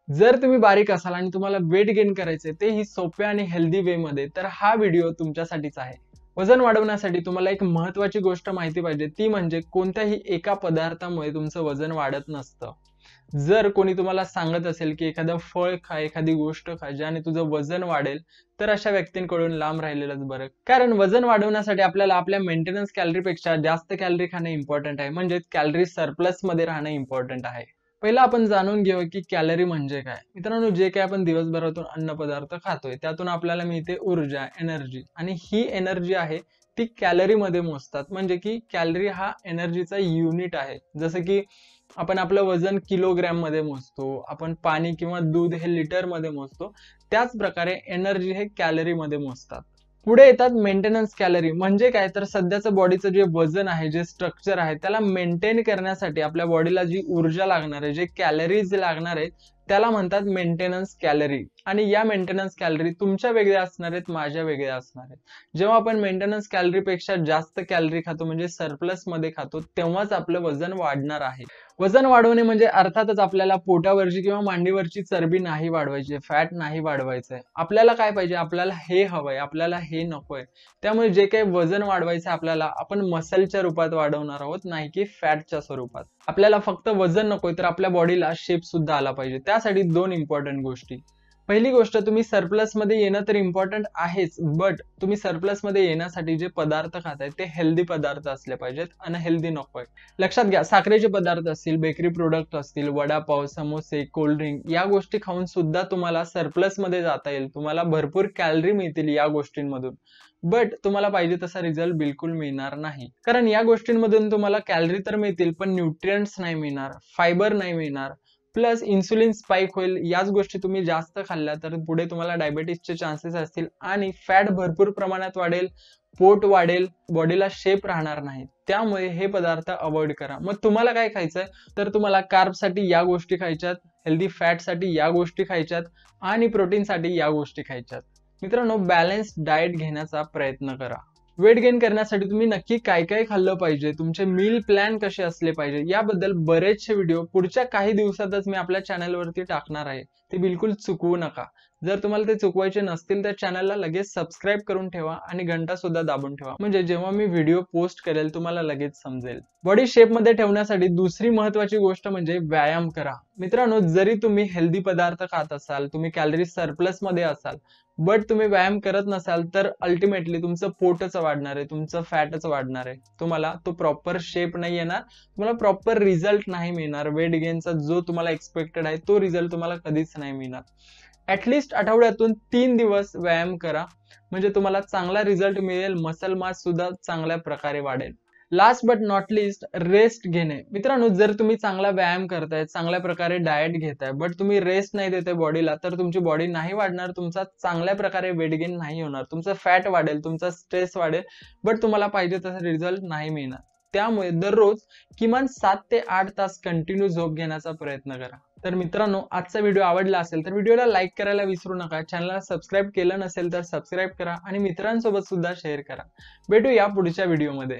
जर तुम्ही बारीक असाल आणि तुम्हाला वेट गेन करायचे तेही सोप्या आणि हेल्दी वे मध्ये, तर हा व्हिडिओ तुमच्यासाठीच आहे. वजन वाढवण्यासाठी तुम्हाला एक महत्त्वाची गोष्ट माहिती पाहिजे, ती म्हणजे कोणत्याही एका पदार्थामुळे तुमचं वजन वाढत नसतं. जर कोणी तुम्हाला सांगत असेल की एखादं फळ खा, एखादी गोष्ट खा ज्याने तुझं वजन वाढेल, तर अशा व्यक्तींकडून लांब राहिलेलंच बरं. कारण वजन वाढवण्यासाठी आपल्याला आपल्या मेंटेनन्स कॅलरीपेक्षा जास्त कॅलरी खाणं इम्पॉर्टंट आहे, म्हणजे कॅलरी सरप्लस मध्ये राहणं इम्पॉर्टंट आहे. पहिला आपण जाणून घेऊ की कॅलरी म्हणजे काय. मित्रांनो, जे काही आपण दिवसभरातून अन्न पदार्थ खातोय त्यातून आपल्याला मिळते ऊर्जा, एनर्जी, आणि ही एनर्जी आहे ती कॅलरी मध्ये मोजतात. म्हणजे की कॅलरी हा एनर्जीचा युनिट आहे. जसं की आपण आपलं वजन किलोग्रॅम मध्ये मोजतो, आपण पाणी किंवा दूध हे लिटर मध्ये मोजतो, त्याच प्रकारे एनर्जी हे कॅलरी मध्ये मोजतात. पुढे येतात मेंटेनन्स कॅलरी. म्हणजे काय, तर सध्याचं बॉडीचं जे वजन आहे, जे स्ट्रक्चर आहे, त्याला मेंटेन करण्यासाठी आपल्या बॉडीला जी ऊर्जा लागणार आहे, जे कॅलरीज लागणार आहेत, त्याला म्हणतात मेंटेनन्स कॅलरी. आणि या मेंटेनन्स कॅलरी तुमच्या वेगळ्या असणार आहेत, माझ्या वेगळ्या असणार आहेत. जेव्हा आपण मेंटेनन्स कॅलरी पेक्षा जास्त कॅलरी खातो, म्हणजे सरप्लस मध्ये खातो, तेव्हाच आपलं वजन वाढणार आहे. वजन वाढवणे म्हणजे अर्थातच आपल्याला पोटावरची किंवा मांडीवरची चरबी नाही वाढवायची, फॅट नाही वाढवायचंय. आपल्याला काय पाहिजे, आपल्याला हे हवंय, आपल्याला हे नकोय. त्यामुळे जे काही वजन वाढवायचं आपल्याला, आपण मसलच्या रूपात वाढवणार आहोत, नाही की फॅटच्या स्वरूपात. आपल्याला फक्त वजन नकोय, तर आपल्या बॉडीला शेप सुद्धा आला पाहिजे. त्यासाठी दोन इम्पॉर्टंट गोष्टी. पहिली गोष्ट, तुम्ही सरप्लस मध्ये येणं तर इम्पॉर्टंट आहेच, बट तुम्ही सरप्लस मध्ये येण्यासाठी जे पदार्थ खाताय ते हेल्दी पदार्थ असले पाहिजेत, अनहेल्दी नकोय. लक्षात घ्या, साखरेचे पदार्थ असतील, बेकरी प्रोडक्ट असतील, वडापाव, समोसे, कोल्ड्रिंक, या गोष्टी खाऊन सुद्धा तुम्हाला सरप्लस मध्ये जाता येईल. तुम्हाला भरपूर कॅलरी मिळतील या गोष्टींमधून, बट तुम्हाला पाहिजे तसा रिझल्ट बिलकुल मिळणार नाही. कारण या गोष्टींमधून तुम्हाला कॅलरी तर मिळतील, पण न्यूट्रिएंट्स नाही मिळणार, फायबर नाही मिळणार, प्लस इन्सुलिन स्पाइक होईल. याच गोष्टी तुम्ही जास्त खाल्ल्या तर पुढे तुम्हाला डायबिटीसचे चान्सेस असतील आणि फॅट भरपूर प्रमाणात वाढेल, पोट वाढेल, बॉडीला शेप राहणार नाही. त्यामुळे हे पदार्थ अवॉइड करा. मग तुम्हाला काय खायचंय, तर तुम्हाला कार्बसाठी या गोष्टी खायच्यात, हेल्दी फॅटसाठी या गोष्टी खायच्यात, आणि प्रोटीनसाठी या गोष्टी खायच्यात. मित्रांनो, बॅलन्स डाएट घेण्याचा प्रयत्न करा. वेट गेन करण्यासाठी तुम्ही नक्की काय काय खाल्लं पाहिजे, तुमचे मील प्लॅन कसे असले पाहिजे, याबद्दल बरेचसे व्हिडिओ पुढच्या काही दिवसातच मी आपल्या चॅनलवरती टाकणार आहे. ते बिलकुल चुकवू नका. जर तुम्हाला ते चुकवायचे नसतील तर चॅनलला लगेच सबस्क्राईब करून ठेवा आणि घंटा सुद्धा दाबून ठेवा, म्हणजे जेव्हा मी व्हिडिओ पोस्ट करेल तुम्हाला लगेच समजेल. बॉडी शेप मध्ये ठेवण्यासाठी दुसरी महत्त्वाची गोष्ट म्हणजे व्यायाम करा. मित्रांनो, जरी तुम्ही हेल्दी पदार्थ खात असाल, तुम्ही कॅलरी सरप्लस मध्ये असाल, बट तुम्ही व्यायाम करत नसाल, तर अल्टिमेटली तुमचं पोटच वाढणार आहे, तुमचं फॅटच वाढणार आहे. तुम्हाला तो प्रॉपर शेप नाही येणार, तुम्हाला प्रॉपर रिझल्ट नाही मिळणार. वेट गेनचा जो तुम्हाला एक्सपेक्टेड आहे तो रिझल्ट तुम्हाला कधीच नाही मिळणार. ऍटलिस्ट आठवड्यातून 3 दिवस व्यायाम करा, म्हणजे तुम्हाला चांगला रिझल्ट मिळेल, मसल मास सुद्धा चांगल्या प्रकारे वाढेल. Last but not list, rest घेणे. मित्रांनो, जर तुम्ही चांगला व्यायाम करताय, चांगल्या प्रकारे डाएट घेताय, बट तुम्ही रेस्ट नाही देताय बॉडीला, तर तुमची बॉडी नाही वाढणार, तुमचा चांगल्या प्रकारे वेट गेन नाही होणार, तुमचं फॅट वाढेल, तुमचा स्ट्रेस वाढेल, बट तुम्हाला पाहिजे तसा रिझल्ट नाही मिळणार. त्यामुळे दररोज किमान 7 ते 8 तास कंटिन्यू झोप घेण्याचा प्रयत्न करा. तर मित्रांनो, आजचा व्हिडिओ आवडला असेल तर व्हिडिओला लाईक करायला विसरू नका. चॅनलला सबस्क्राईब केलं नसेल तर सबस्क्राईब करा आणि मित्रांसोबत सुद्धा शेअर करा. भेटूया पुढच्या व्हिडिओमध्ये.